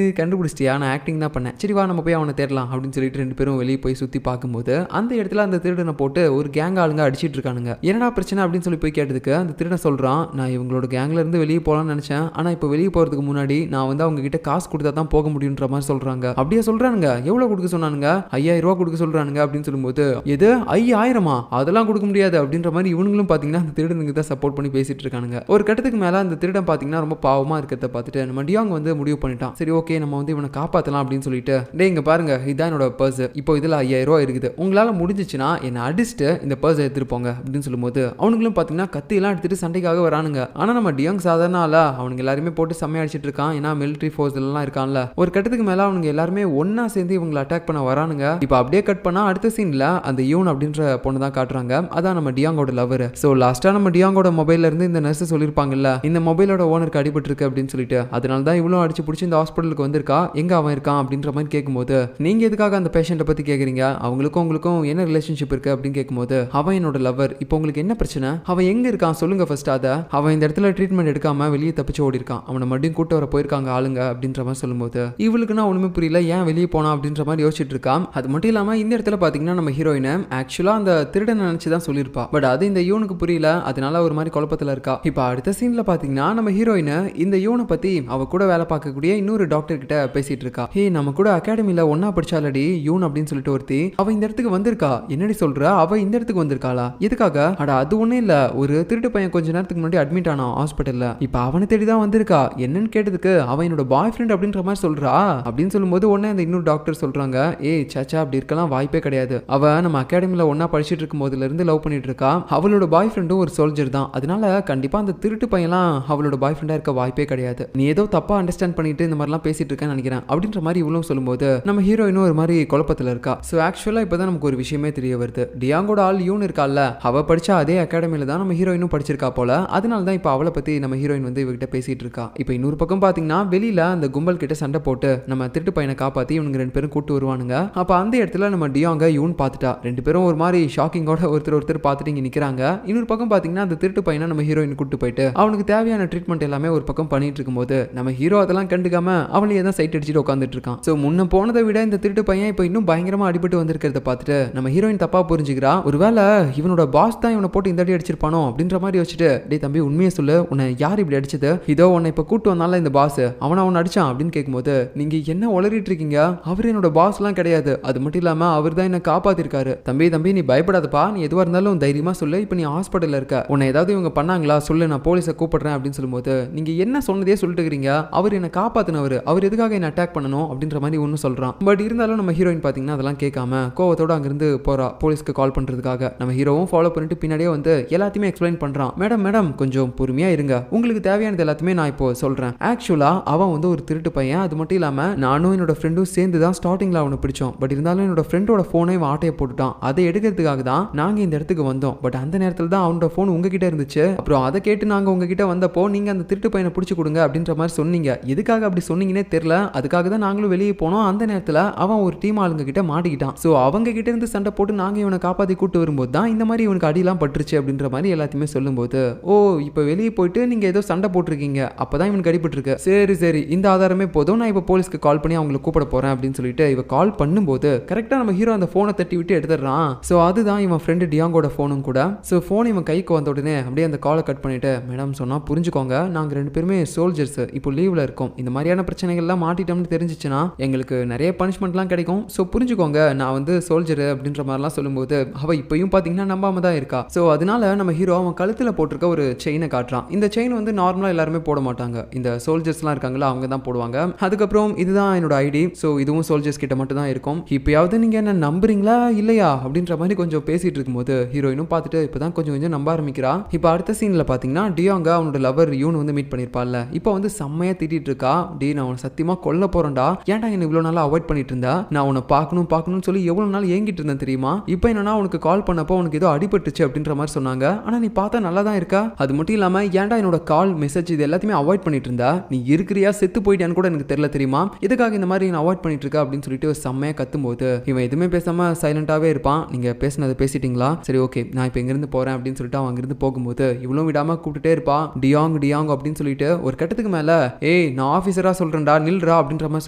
கண்டுபிடிச்சிட்டியா, நான் ஆக்டிங் தான் பண்ணேன், சரி வா நம்ம போய் அவனை தேடலாம் அப்படின்னு சொல்லிட்டு ரெண்டு பேரும் வெளியே போய் சுத்தி பார்க்கும்போது அந்த இடத்துல அந்த திருடனை போட்டு ஒரு கேங் ஆளுங்க அடிச்சிட்டு இருக்கானுங்க. என்னடா பிரச்சனை அப்படின்னு சொல்லி போய் கேட்டதுக்கு அந்த திருடன் சொல்றான், நான் இவங்களோட கேங்ல இருந்து வெளியே போலாம்னு நினைச்சேன், ஆனா இப்போ வெளியே போறதுக்கு முன்னாடி நான் வந்து அவங்க கிட்ட காசு கொடுத்தா தான் போக முடியுன்ற மாதிரி சொல்றாங்க. அப்படியே சொல்றானுங்க, எவ்வளவு கொடுக்க சொன்னானுங்க, 5000 ரூபாய் கொடுக்க சொல்றானுங்க அப்படின்னு சொல்லும்போது எது 5000 அதெல்லாம் கொடுக்க முடியாது அப்படின்ற மாதிரி இவனுங்களும் பாத்தீங்கன்னா அந்த திருடனுக்கு தான் சப்போர்ட் பண்ணி பேசிட்டு இருக்கானுங்க. ஒரு கட்டத்துக்கு மேல அந்த திருடன் பாத்தீங்கன்னா ரொம்ப பாவமா இருக்கிறத பார்த்துட்டு நம்ம டியாங் வந்து முடிவு பண்ணிட்டான், சரி ஓகே நம்ம வந்து இவனை காப்பாத்தலாம் அப்படின்னு சொல்லிட்டு, டேய் இங்க பாருங்க இதான் என்னோட பர்ஸ், இப்போ இதுல 5000 ரூபாய் இருக்குது, உங்களால முடிஞ்சிச்சுன்னா என்ன அடிச்சுட்டு இந்த பர்ஸை எடுத்துட்டு போங்க அப்படின்னு சொல்லும்போது அவனுங்களும் பாத்தீங்கன்னா கத்தி எல்லாம் எடுத்துட்டு சண்டைக்காக வரானுங்க. ஆனா நம்ம டியாங் சாதாரண ஆளா அவனுங்க எல்லாருமே போட்டு செம்மையா அடிச்சிட்டு இருக்கான், ஏன்னா மிலிட்டரி ஃபோர்ஸ் எல்லாம் இருக்கான்ல. ஒரு கட்டத்துக்கு மேல அவனுங்க எல்லாருமே ஒன்னா சேர்ந்து இவங்களை அட்டாக் பண்ண வரானுங்க. இப்போ அப்படியே கட் பண்ணா அடுத்த சீன்ல அந்த யூன் அப்படின்ற பொண்ணு தான் காட்டுறாங்க, அதான் நம்ம டியாங்கோட லவர். சோ லாஸ்டா நம்ம டியாங்கோட மொபைல்ல இருந்து இந்த நர்ஸ் சொல்லிருப்பாங்கல்ல இந்த மொபைலோட ஓனருக்கு அடிபட்டு இருக்கு அப்படின்னு சொல்லிட்டு, அதனால தான் இவ்வளவு அடிச்சு பிடிச்சி இந்த ஹாஸ்பிட்டலுக்கு வந்திருக்கா, எங்க அவன் இருக்கான் அப்படின்ற மாதிரி கேட்கும்போது, நீங்க எதுக்காக அந்த பேஷண்ட்டை பத்தி கேக்குறீங்க, அவங்களுக்கும் உங்களுக்கும் என்ன ரிலேஷன்ஷிப் இருக்கு அப்படின்னு கேட்கும்போது, அவன் என்னோட லவர், இப்போ உங்களுக்கு என்ன பிரச்சனை, அவன் எங்க இருக்கான் சொல்லுங்க ஃபர்ஸ்ட். அத அவன் இந்த இடத்துல ட்ரீட்மெண்ட் எடுக்காம வெளியே தப்பிச்சு ஓடி இருக்கான், அவனை மறுபடியும் கூட்டு வர போயிருக்காங்க ஆளுங்க அப்படின்ற மாதிரி சொல்லும்போது இவளுக்குன்னா ஒண்ணுமே புரியல, ஏன் வெளியே போனா அப்படின்ற மாதிரி யோசிச்சுட்டு இருக்கான். அது மட்டும் இல்லாம இந்த இடத்துல பாத்தீங்கன்னா நம்ம ஹீரோயினை ஆக்சுவலா அந்த திருடன் நினைச்சுதான் சொல்லியிருப்பா, பட் அது இந்த யூனுக்கு புரியல, அதனால ஒரு மாதிரி குழப்பத்துல இருக்கா. இப்ப அடுத்த சீன்ல பாத்தீங்கன்னா நம்ம ஹீரோயினை இந்த யூனை பத்தி அவ கூட வேலை பார்க்கக்கூடிய இன்னொரு டாக்டர் கிட்ட பேசிட்டு இருக்கா. ஹே நம்ம கூட அகாடமில ஒன்னா படிச்சாலடி யூன் அப்படின்னு சொல்லிட்டு ஒருத்தி, அவ இந்த இடத்துக்கு வந்திருக்கா, என்னடி சொல்ற, அவ இந்த இடத்துக்கு வந்திருக்காளா, எதுக்காக, அட அது ஒண்ணும் இல்ல, ஒரு திருட்டு பையன் கொஞ்ச நேரத்துக்கு முன்னாடி அட்மிட் ஆனா ஹாஸ்பிட்டல்ல, இப்ப அவனை தேடிதான் வந்திருக்கா, என்னன்னு கேட்டதுக்கு அவன் என்னோட பாய் ஃப்ரெண்ட் அப்படின்ற மாதிரி சொல்றா அப்படின்னு சொல்லும்போது உடனே அந்த இன்னொரு டாக்டர் சொல்றாங்க, ஏய் சாச்சா அப்படி இருக்கலாம் வாய்ப்பே கிடையாது, அவ நம்ம அகாடமில ஒன்னா படிச்சிட்டு இருக்கும் போதுல இருந்து லவ் பண்ணிட்டு இருக்கா, அவளோட பாய் ஃப்ரெண்டும் ஒரு சோல்ஜர் தான், அதனால கண்டிப்பா அந்த திருட்டு பையன்லாம் அவளோட பாய் ஃப்ரெண்டா இருக்க வாய்ப்பே கிடையாது, நீ ஏதோ தப்பா அண்டர்ஸ்டாண்ட் பண்ணிட்டு இந்த மாதிரிலாம் பேசிட்டு இருக்கேன்னு நினைக்கிறேன் அப்படின்ற மாதிரி இவ்வளவு சொல்லும்போது நம்ம ஹீரோயினும் ஒரு மாதிரி குழப்பத்துல இருக்கா. சோ ஆக்சுவலா இப்பதான் நமக்கு ஒரு விஷயமே தெரிய வருது, டியாங்கோட ஆள் யூன் இருக்கால, அவ படிச்ச அதே அகாடமில தான் நம்ம ஹீரோயினும் படிச்சிருக்கா போல, அதனால தான் இப்ப அவளை பத்தி நம்ம ஹீரோயின் வந்து இவகிட்ட பேசிட்டு இருக்கா. இப்ப இன்னொரு பக்கம் பாத்தீங்கன்னா வெளியில அந்த கும்பல் கிட்ட சண்டை போட்டு நம்ம திருட்டு பையனை காப்பாத்தி இவங்க ரெண்டு பேரும் கூட்டு வருவானுங்க. அப்ப அந்த இடத்துல நம்ம டியாங்க யூன் பாத்துட்டா, ரெண்டு பேரும் ஒரு மாதிரி ஷாக்கிங்கோட ஒருத்தர் பார்த்துட்டு இங்க நிக்கிறாங்க. இன்னொரு பக்கம் பாத்தீங்கன்னா அந்த திருட்டு பையனை நம்ம ஹீரோயின் கூட்டு போயிட்டு அவனுக்கு தேவையான ட்ரீட்மெண்ட் எல்லாமே ஒரு பக்கம் பண்ணிட்டு இருக்கும்போது நம்ம ஹீரோ அதெல்லாம் கண்டுக்காம அவளையே தான் சைட் அடிச்சுட்டு உட்காந்துட்டு இருக்கான். சோ முன்ன போனதை விட இந்த திருட்டு பையன் இப்போ இன்னும் பயங்கரமா அடிபட்டு வந்திருக்கிறத பார்த்துட்டு நம்ம ஹீரோயின் தப்பா புரிஞ்சுக்கிறா, ஒருவேளை இவனோட பாஸ் தான் இவனை போட்டு இந்த அடி அடிச்சிருப்பானோ அப்படின்ற மாதிரி யோசிச்சுட்டு, டேய் தம்பி உண்மையை சொல்லு, உன்னை யார் இப்படி அடிச்சது, இதோ உன்னை இப்ப கூட்டு வந்தால இந்த பாஸ் அவனை அடிச்சான் அப்படின்னு கேட்கும்போது, நீங்க என்ன உளறிட்டு இருக்கீங்க, அவர் என்னோட பாஸ் எல்லாம் கிடையாது, அது மட்டும் இல்லாம அவர் தான் என்ன காப்பாத்திருக்காரு, தம்பி நீ பயப்படாதப்பா, நீ எதுவா இருந்தாலும் தைரியமா சொல்லு, இப்ப நீ ஹாஸ்பிட்டல்ல இருக்க, உன்னை ஏதாவது இவங்க பண்ணாங்களா சொல்லு, நான் போலீஸை கூப்பிடுறேன் அப்படின்னு சொல்லும்போது, நீங்க என்ன சொன்னதே சொல்லிட்டு இருக்கீங்க, அவர் என்ன காப்பாத்தினவர், அவர் எதுக்காக என்ன அட்டாக் பண்ணணும் அப்படின்ற மாதிரி ஒன்னு சொல்றான். பட் இருந்தாலும் நம்ம ஹீரோயின் பாத்தீங்கன்னா அதெல்லாம் கேட்காம கோவத்தோட அங்கிருந்து போறா போலீஸ்க்கு கால் பண்றதுக்காக. நம்ம ஹீரோவும் ஃபாலோ பண்ணிட்டு பின்னாடியே வந்து எல்லாத்தையுமே எக்ஸ்பிளைன் பண்றான். மேடம் கொஞ்சம் பொறுமையா இருங்க, உங்களுக்கு தேவையானது எல்லாத்தையுமே நான் இப்போ சொல்றேன். ஆக்சுவலா அவன் வந்து ஒரு திருட்டு பையன், அது மட்டும் இல்லாம நானும் என்னோட ஃப்ரெண்டும் சேர்ந்து தான் ஸ்டார்டிங்ல அவனை பிடிச்சோம், பட் இருந்தாலும் என்னோட ஃப்ரெண்டோட போனை ஆட்டையை போட்டுட்டான், அதை எடுக்கிறதுக்காக தான் நாங்க இந்த இடத்துக்கு வந்தோம், பட் அந்த நேரத்தில் தான் அவனோட போன் உங்ககிட்ட இருந்துச்சு, அப்புறம் அதை கேட்டு நாங்க உங்ககிட்ட வந்தப்போ நீங்க அந்த திருட்டு பையனை பிடிச்சு கொடுங்க அப்படின்ற மாதிரி சொன்னீங்க, எதுக்காக அப்படி சொன்னீங்கன்னே தெரியல, அதுக்காக தான் நாங்களும் வெளியே போனோம், அந்த நேரத்தில் அவன் ஒரு டீம் ஆளுங்க கிட்ட மாட்டிக்கிட்டான், சோ அவங்க கிட்ட இருந்து சண்டை போட்டு நாங்க இவனை காப்பாத்தி கூட்டு வரும்போது தான் இந்த மாதிரி இவனுக்கு அடியெல்லாம் பட்டுருச்சு அப்படின்ற மாதிரி எல்லாத்தையுமே சொல்லும்போது, ஓ இப்போ வெளியே போயிட்டு நீங்க ஏதோ சண்டை போட்டிருக்கீங்க, அப்பதான் இவனுக்கு அடிபட்டிருக்கு, சரி இந்த ஆதாரமே போதும், நான் இப்போ போலீஸ்க்கு கால் பண்ணி அவங்களை கூப்பிட போறேன் அப்படின்னு சொல்லிட்டு இவ கால் பண்ணும்போது கரெக்டா நம்ம ஹீரோ அந்த போனை தட்டி விட்டு எடுத்துடுறான். சோ அதுதான் இவன் ஃப்ரெண்டு டியாங்கோட போனும் கூட. சோ போன் இவன் கைக்கு வந்த உடனே அப்படியே அந்த காலை கட் பண்ணிட்டு, மேடம் சொன்னா புரிஞ்சுக்கோங்க, நாங்க ரெண்டு பேருமே சோல்ஜர்ஸ், இப்போ லீவ்ல இருக்கோம், இந்த மாதிரியான பிரச்சனைகள்லாம் மாட்டிட்டோம்னு தெரிஞ்சிச்சுன்னா எங்களுக்கு நிறைய பனிஷ்மெண்ட்லாம் கிடைக்கும், ஸோ புரிஞ்சுக்கோங்க நான் வந்து சோல்ஜர் அப்படின்ற மாதிரிலாம் சொல்லும்போது அவள் இப்பயும் பார்த்தீங்கன்னா நம்பாம தான் இருக்கா. ஸோ அதனால நம்ம ஹீரோ அவன் கழுத்தில் போட்டிருக்க ஒரு செயினை காட்டுறான். இந்த செயின் வந்து நார்மலாக எல்லாருமே போட மாட்டாங்க, இந்த சோல்ஜர்ஸ்லாம் இருக்காங்களா அவங்க தான் போடுவாங்க. அதுக்கப்புறம் இதுதான் என்னோட ஐடி, ஸோ இதுவும் சோல்ஜர்ஸ் கிட்ட மட்டும் தான் இருக்கும், இப்பயாவது நீங்கள் என்ன நம்புறீங்களா இல்லையா அப்படின்ற மாதிரி கொஞ்சம் பேசிட்டு இருக்கும்போது ஹீரோயினும் பார்த்துட்டு இப்போதான் கொஞ்சம் நம்ப ஆரம்பிக்கிறா. இப்போ அடுத்த சீனில் பார்த்தீங்கன்னா டியாங்க அவனோட லவர் யூன் வந்து மீட் பண்ணியிருப்பாள்ல, இப்போ வந்து செம்மையா திட்டிட்டு இருக்கா, டி நான் உன்னை சத்தியமா கொல்ல போறேன்டா, ஏன்டா என்ன இவ்வளோ நாளாக அவாய்ட் பண்ணிட்டு இருந்தா, நான் உன்னை பார்க்கணும்னு சொல்லி எவ்வளோ நாள் ஏங்கிட்டு இருந்தேன் தெரியுமா, இப்போ என்னன்னா உனக்கு கால் பண்ணப்போ உனக்கு ஏதோ அடிபட்டுச்சு அப்படின்ற மாதிரி சொன்னாங்க, ஆனால் நீ பார்த்தா நல்லா தான் இருக்கா, அது மட்டும் இல்லாமல் ஏன்டா என்னோட கால் மெசேஜ் இது எல்லாத்தையுமே அவாய்ட் பண்ணிட்டு இருந்தா, நீ இருக்கிறியா செத்து போயிட்டான்னு கூட எனக்கு தெரியல தெரியுமா, இதுக்காக இந்த மாதிரி நான் அவாய்ட் பண்ணிட்டு இருக்கா அப்படின்னு சொல்லிட்டு செம்மையா கத்தும்போது இவன் எதுவுமே பேசாம சைலண்டாவே இருப்பான். நீங்க பேசினதை பேசிட்டீங்களா, சரி ஓகே நான் இப்போ எங்கிருந்து போறேன் அப்படின்னு சொல்லிட்டு அவன் அங்கிருந்து போகும்போது சொல்லும்போது இவளும் விடாம கூப்பிட்டுட்டே இருப்பா, டியாங் டியாங் அப்படின்னு சொல்லிட்டு. ஒரு கட்டத்துக்கு மேல ஏய் நான் ஆஃபீஸரா சொல்றேன்டா நில்றா அப்படின்ற மாதிரி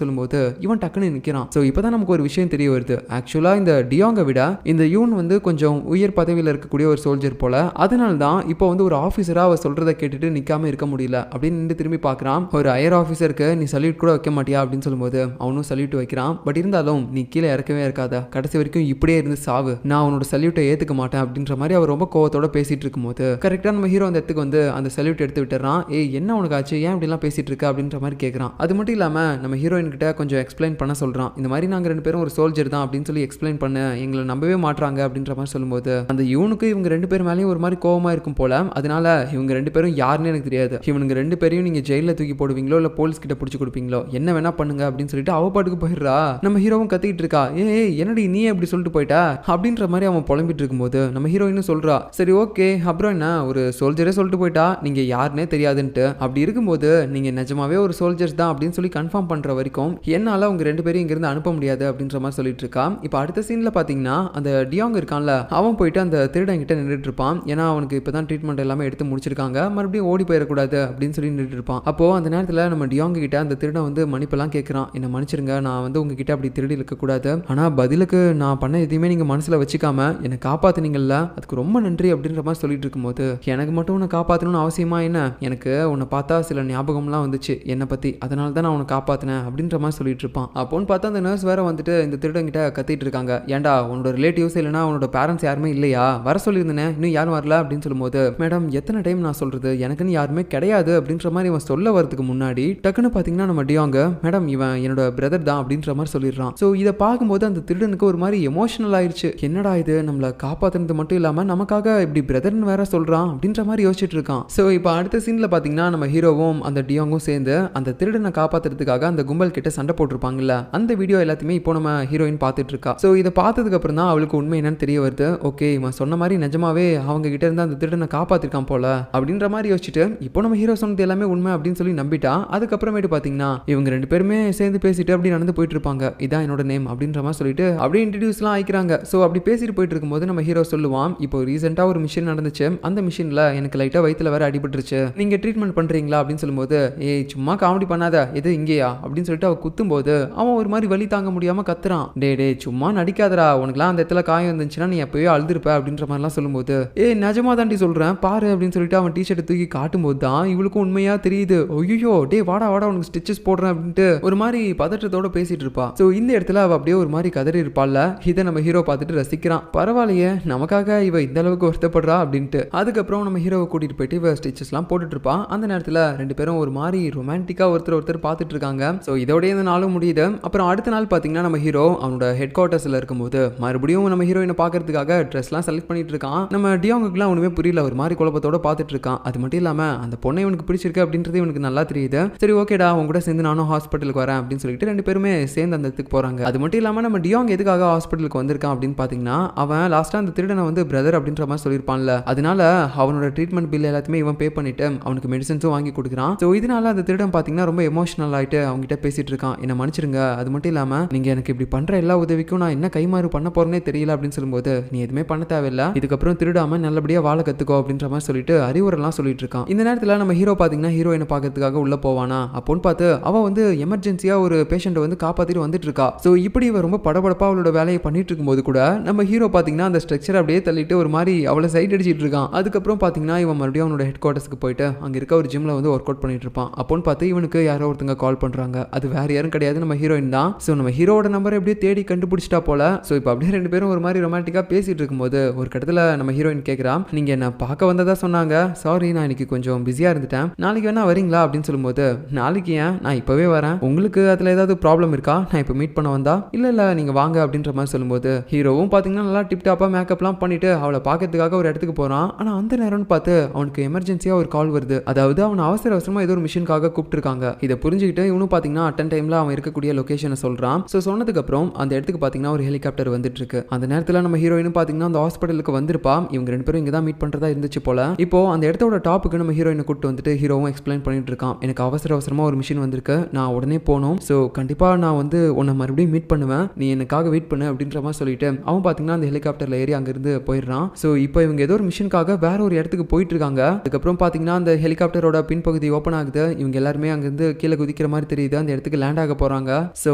சொல்லும்போது இவன் டக்குன்னு நிற்கிறான். ஸோ இப்போதான் நமக்கு ஒரு விஷயம் தெரிய வருது. ஆக்சுவலா இந்த டியாங்கை விட இந்த யூன் வந்து கொஞ்சம் உயர் பதவியில் இருக்கக்கூடிய ஒரு சோல்ஜர் போல. அதனால தான் இப்போ வந்து ஒரு ஆஃபீஸரா அவ சொல்றதை கேட்டுட்டு நிற்காம இருக்க முடியல அப்படின்னு நின்று திரும்பி பார்க்குறான். ஒரு ஹையர் ஆஃபீஸருக்கு நீ சல்யூட் கூட வைக்க மாட்டியா அப்படின்னு சொல்லும்போது அவனும் சல்யூட் வைக்கிறான். பட் இருந்தாலும் நீ கீழே இறக்கவே இருக்காத, கடைசி வரைக்கும் இப்படியே இருந்து சாவு, நான் உன்னோட சல்யூட்டை ஏற்றுக்க மாட்டேன் அப்படின்ற மாதிரி அவர் ரொம்ப கோவத்தோட பேசிட்டு இருக்கும்போது கரெக்டாக நம்ம ஹீரோ அந்த இடத்துக்கு வந்து அந்த சல்யூட் எடுத்து விட்டுறான். ஏய் என்ன உனக்கு ஆச்சு, ஏன் இப்படிலாம் பேசிட்டு இருக்க அப்படின்ற மாதிரி கேட்குறான். அது மட்டும் இல்லாமல் நம்ம ஹீரோயின் கிட்ட கொஞ்சம் எக்ஸ்பிளைன் பண்ண சொல்கிறான். இந்த மாதிரி நாங்கள் 2 பேரும் ஒரு சோல்ஜர் தான் அப்படின்னு சொல்லி எக்ஸ்பிளைன் பண்ண, எங்களை நம்பவே மாட்றாங்க அப்படின்ற மாதிரி சொல்லும்போது அந்த யூனுக்கு இவங்க 2 பேர் மேலேயும் ஒரு மாதிரி கோவமாக இருக்கும் போல. அதனால இவங்க 2 பேரும் யாருன்னு எனக்கு தெரியாது, இவனுங்க 2 பேரையும் நீங்கள் ஜெயிலில் தூக்கி போடுவீங்களோ இல்லை போலீஸ் கிட்ட பிடிச்சி கொடுப்பீங்களோ, என்ன வேணா பண்ணுங்க அப்படின்னு சொல்லிட்டு அவ பாட்டுக்கு போயிடுறா. நம்ம ஹீரோவும் கத்திக்கிட்டு இருக்கா, ஏய் என்னடி நீ எப்படி சொல்லிட்டு போயிட்ட அப்படின்ற மாதிரி அவன் புலம்பிட்டு இருக்கும்போது நம்ம ஹீரோயினும் சொல்றா, சரி ஓகே அப்புறம் என்ன, ஒரு சோல்ஜரே சொல்லிட்டு போயிட்டா நீங்க யாருன்னே தெரியாதுன்ட்டு, அப்படி இருக்கும்போது நீங்க நிஜமாவே ஒரு சோல்ஜர்ஸ் தான் அப்படின்னு சொல்லி கன்ஃபார்ம் பண்ற வரைக்கும் என்னால உங்க 2 பேரும் இங்கிருந்து அனுப்ப முடியாது அப்படின்ற மாதிரி சொல்லிட்டு இருக்கா. இப்போ அடுத்த சீன்ல பாத்தீங்கன்னா அந்த டியாங் இருக்கான்ல, அவன் போயிட்டு அந்த திருடன் கிட்ட நின்றுட்டு இருப்பான். ஏன்னா அவனுக்கு இப்பதான் ட்ரீட்மெண்ட் எல்லாமே எடுத்து முடிச்சிருக்காங்க, மறுபடியும் ஓடி போயிடக்கூடாது அப்படின்னு சொல்லி நின்றுட்டு இருப்பான். அப்போ அந்த நேரத்தில் நம்ம டியாங் கிட்ட அந்த திருடன் வந்து மன்னிப்பெல்லாம் கேட்கறான். என்ன மன்னிச்சிருங்க, நான் வந்து உங்ககிட்ட அப்படி திருடி இருக்கக்கூடாது, ஆனா பதிலுக்கு நான் பண்ண எதையுமே நீங்க மனசுல வச்சுக்காம என்னை காப்பாத்துனீங்கல்ல, அதுக்கு ரொம்ப நன்றி அப்படின்ற மாதிரி சொல்லிட்டு இருக்கும்போது எனக்கு மட்டும் உன்னை காப்பாற்றணும்னு அவசியமா என்ன, எனக்கு உன்னை பார்த்தா சில ஞாபகம்லாம் வந்துச்சு என்னை பற்றி, அதனால தான் நான் உன்னை காப்பாற்றினேன் அப்படின்ற மாதிரி சொல்லிட்டு இருப்பான். அப்போன்னு பார்த்தா அந்த நர்ஸ் வேற வந்துட்டு இந்த திருடங்கிட்ட கத்திட்டு இருக்காங்க, ஏன்டா உன்னோட ரிலேட்டிவ்ஸ் இல்லைனா உன்னோட பேரண்ட்ஸ் யாருமே இல்லையா, வர சொல்லியிருந்தேன் இன்னும் யாரும் வரல அப்படின்னு சொல்லும்போது மேடம் எத்தனை டைம் நான் சொல்றது, எனக்குன்னு யாருமே கிடையாது அப்படின்ற மாதிரி இவன் சொல்ல வரதுக்கு முன்னாடி டக்குன்னு பார்த்தீங்கன்னா நம்ம டியாங்க மேடம் இவன் என்னோட பிரதர் தான் அப்படின்ற மாதிரி சொல்லிடுறான். ஸோ இதை பார்க்கும்போது அந்த திருடனுக்கு ஒரு மாதிரி எமோஷனல் ஆயிடுச்சு, என்னடா இது நம்மளை காப்பாற்றுனது மட்டும் இல்லாமல் நமக்காக இப்படி பிரதர்னு வேற சொல்கிறான் அப்படின்ற மாதிரி யோசிச்சுட்டு இருக்கான். ஸோ இப்போ அடுத்த சீனில் பார்த்தீங்கன்னா நம்ம ஹீரோவும் அந்த டியாங்கும் சேர்ந்து அந்த திருடனை காப்பாற்றுறதுக்காக அந்த கும்பல் கிட்ட சண்டை போட்டிருப்பாங்கல்ல, அந்த வீடியோ எல்லாத்தையுமே இப்போ நம்ம ஹீரோயின் பார்த்துட்டு இருக்கா. ஸோ இதை பார்த்ததுக்கு அப்புறம் தான் அவளுக்கு உண்மை என்னன்னு தெரிய வருது. ஓகே இவன் சொன்ன மாதிரி நிஜமாவே அவங்க கிட்ட இருந்து அந்த திருடனை காப்பாற்றிருக்கான் போல அப்படின்ற மாதிரி யோசிச்சுட்டு இப்போ நம்ம ஹீரோ சொன்னது எல்லாமே உண்மை அப்படின்னு சொல்லி நம்பிட்டா. அதுக்கப்புறமேட்டு பார்த்தீங்கன்னா இவங்க 2 பேருமே சேர்ந்து பேசிட்டு அப்படி நடந்து போயிட்டு இருப்பாங்க, இதான் என்னோட நேம் அப்படின்ற மாதிரி சொல்லிட்டு அப்படியே இன்ட்ரடியூஸ்லாம் ஆயிக்கிறாங்க. ஸோ அப்படி பேசிட்டு போயிட்டு இருக்கும்போது நம்ம ஹீரோ சொல்லுவான், இப்போ ரீசெண்டாக ஒரு மிஷின் நடந்துச்சு, அந்த மிஷினில் எனக்கு லைட்டாக வயிற்றுல வேற அடிபட்டுருச்சு, நீங்கள் ட்ரீட்மெண்ட் பண்ணுறீங்களா அப்படின்னு சொல்லும்போது ஏய் சும்மா காமெடி பண்ணாத எது இங்கேயா அப்படின்னு சொல்லிட்டு அவ குத்தும்போது அவன் ஒரு மாதிரி வலி தாங்க முடியாமல் கத்துறான், டே சும்மா நடிக்காதடா, உனக்குலாம் அந்த இடத்துல காயம் இருந்துச்சுன்னா நீ எப்போயோ அழுதுருப்ப அப்படின்ற மாதிரிலாம் சொல்லும்போது ஏய் நிஜமா தாண்டி சொல்கிறேன் பாரு அப்படின்னு சொல்லிட்டு அவன் டிஷர்ட்டை தூக்கி காட்டும்போது தான் இவளுக்கும் உண்மையாக தெரியுது, ஐயோ டே வாடா வாடா உனக்கு ஸ்டிச்சஸ் போடுறேன் அப்படின்ட்டு ஒரு மாதிரி பதற்றத்தோட பேசிட்டு இருப்பா. ஸோ இந்த இடத்துல அவள் அப்படியே ஒரு மாதிரி கதறி இருப்பாள்ல, இதை நம்ம ஹீரோ பார்த்துட்டு ரசிக்கிறான், பரவாயில்லையே நமக்காக இவ இந்த அளவுக்கு வருத்தப்படுறா அப்படின்ட்டு. அதுக்கப்புறம் நம்ம ஹீரோவை கூட்டிட்டு போயிட்டு இவ ஸ்டிச்சஸ்லாம் போட்டுட்டு இருப்பான். அந்த நேரத்தில் 2 பேரும் ஒரு மாதிரி ரொமான்டிக்காக ஒருத்தர் பார்த்துட்டு இருக்காங்க. ஸோ இதோடய இந்த நாளும் முடியுது. அப்புறம் அடுத்த நாள் பார்த்தீங்கன்னா நம்ம ஹீரோ அவனோட ஹெட் குவார்ட்டர்ஸில் இருக்கும்போது மறுபடியும் நம்ம ஹீரோயினை பார்க்கறதுக்காக ட்ரெஸ்லாம் செலக்ட் பண்ணிட்டு இருக்கான். நம்ம டியாங்குக்குலாம் ஒன்றுமே புரியல, ஒரு மாதிரி குழப்பத்தோட பார்த்துட்டு இருக்கான். அது மட்டும் இல்லாமல் அந்த பொண்ணை இவனுக்கு பிடிச்சிருக்கு அப்படின்றது இவனுக்கு நல்லா தெரியுது. சரி ஓகேடா உங்க கூட சேர்ந்து நானும் ஹாஸ்பிட்டலுக்கு வரேன் அப்படின்னு சொல்லிட்டு 2 பேருமே சேர்ந்து அந்த இடத்துக்கு போறாங்க. அது மட்டும் இல்லாமல் நம்ம டியாங் எதுக்காக ஹாஸ்பிட்டலுக்கு வந்திருக்கான் அப்படின்னு பார்த்தீங்கன்னா அவன் லாஸ்ட்டாக அந்த திருடனை வந்து பிரதர் அப்படின்ற மாதிரி சொல்லியிருப்பான்ல, அதனால அவனோட ட்ரீட்மெண்ட் பில் எல்லாத்தையுமே இவன் பே பண்ணிட்டு அவனுக்கு மெடிசன்ஸும் வாங்கி கொடுக்குறான். ஸோ இதனால அந்த திருடன் பார்த்தீங்கன்னா ரொம்ப எமோஷனல் ஆகிட்டு அவங்ககிட்ட பேசிட்டு இருக்கான், என்ன மன்னிச்சிருங்க, அது மட்டும் இல்லாமல் நீங்கள் எனக்கு இப்படி பண்ணுற எல்லா உதவிக்கும் நான் என்ன கைமாறு பண்ண போறேனே தெரியல அப்படின்னு சொல்லும்போது நீ எதுவுமே பண்ண தேவையில்லை, இதுக்கப்புறம் திருடாம நல்லபடியாக வாழ கற்றுக்கோ அப்படின்ற மாதிரி சொல்லிட்டு அறிவுரெல்லாம் சொல்லிட்டு இருக்கான். இந்த நேரத்தில் நம்ம ஹீரோ பார்த்தீங்கன்னா ஹீரோயினை பார்க்கறதுக்காக உள்ள போவானா, அப்போன்னு பார்த்து அவன் வந்து எமர்ஜென்சியாக ஒரு பேஷண்ட்டை வந்து காப்பாற்றிட்டு வந்துட்டு இருக்கா. ஸோ இப்படி இவன் ரொம்ப படபடப்பாக அவளோட வேலையை பண்ணிட்டு இருக்கும்போது கூட நம்ம ஹீரோ பார்த்தீங்கன்னா அந்த ஸ்ட்ரக்சர் அப்படியே தள்ளிட்டு ஒரு மாதிரி அவளை சைட் அடிச்சிட்டு இருக்கான். அதுக்கப்புறம் பார்த்தீங்கன்னா இவன் மறுபடியும் அவனோட ஹெட் குவார்ட்டர்ஸ்க்கு போயிட்டு அங்கே இருக்க ஒரு ஜிம்ல வந்து ஒர்க் அவுட் பண்ணிட்டு இருப்பான். அப்போன்னு பார்த்து இவனுக்கு யாரோ ஒருத்தங்க கால் பண்ணுறாங்க, அது வேற யாரும் கிடையாது நம்ம ஹீரோயின் தான். ஸோ நம்ம ஹீரோட நம்பரை எப்படியே தேடி கண்டுபிடிச்சிட்டா போல. ஸோ இப்போ அப்படியே 2 பேரும் ஒரு மாதிரி ரொமான்டிக்காக பேசிட்டு இருக்கும்போது ஒரு கட்டத்தில் நம்ம ஹீரோயின் கேட்குறான், நீங்கள் என்ன பார்க்க வந்ததா சொன்னாங்க, சாரி நான் இன்னைக்கு கொஞ்சம் பிஸியாக இருந்துட்டேன், நாளைக்கு வேணா வரீங்களா அப்படின்னு சொல்லும்போது நாளைக்கு ஏன், நான் இப்போவே வரேன், உங்களுக்கு அதில் ஏதாவது ப்ராப்ளம் இருக்கா, நான் இப்போ மீட் பண்ண வந்தா, இல்லை நீங்கள் வாங்க அப்படின்ற மாதிரி சொல்லும்போது ஹீரோவும் பார்த்தீங்கன்னா நல்லா டிப்டாப்பாக மேக்கப்லாம் பண்ணிட்டு அவளை பார்க்கறதுக்காக ஒரு இடத்துக்கு போகிறான். ஆனால் அந்த நேரம்னு பார்த்து அவனுக்கு எமர்ஜென்சியாக ஒரு கால் வருது, அதாவது அவன் அவசரமாக ஏதோ ஒரு மிஷினுக்காக கூப்பிட்டுருக்காங்க. இதை புரிஞ்சுக்கிட்டு இவனும் பார்த்தீங்கன்னா அட்டன் டைமில் அவன் இருக்கக்கூடிய லொகேஷனை சொல்கிறான். ஸோ சொன்னதுக்கப்புறம் அந்த இடத்துக்கு பார்த்தீங்கன்னா ஒரு ஹெலிகாப்டர் வந்துட்டு இருக்கு. அந்த நேரத்தில் நம்ம ஹீரோயினும் பார்த்தீங்கன்னா அந்த ஹாஸ்பிட்டலுக்கு வந்திருப்பா. இவங்க 2 பேரும் இங்கே தான் மீட் பண்ணுறதா இருந்துச்சு போல. இப்போ அந்த இடத்தோட டாப்புக்கு நம்ம ஹீரோயினை கூப்பிட்டு வந்துட்டு ஹீரோவும் எக்ஸ்பிளைன் பண்ணிட்டு இருக்கான், எனக்கு அவசரமாக ஒரு மிஷின் வந்திருக்கு, நான் உடனே போகணும், ஸோ கண்டிப்பாக நான் வந்து உன்னை மறுபடியும் மீட் பண்ணுவேன், நீ எனக்காக வெயிட் பண்ணு அப்படின்ற மாதிரி சொல்லிட்டு அவன் பார்த்தீங்கன்னா அந்த ஹெலிகாப்டரில் ஏறி அங்கேருந்து போயிடுறான். ஸோ இப்போ இவங்க ஏதோ ஒரு மிஷனுக்காக வேற வேற ஒரு இடத்துக்கு போயிட்டு இருக்காங்க. அதுக்கப்புறம் பார்த்தீங்கன்னா அந்த ஹெலிகாப்டரோட பின்பகுதி ஓப்பன் ஆகுது. இவங்க எல்லாருமே அங்கேருந்து கீழே குதிக்கிற மாதிரி தெரியுது. அந்த இடத்துக்கு லேண்ட் ஆக போறாங்க. ஸோ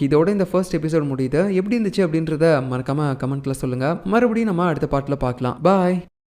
இதோட இந்த ஃபர்ஸ்ட் எபிசோட் முடியுது. எப்படி இருந்துச்சு அப்படின்றத மறக்காம கமெண்ட்ல சொல்லுங்க. மறுபடியும் நம்ம அடுத்த பாட்டில் பார்க்கலாம். பாய்.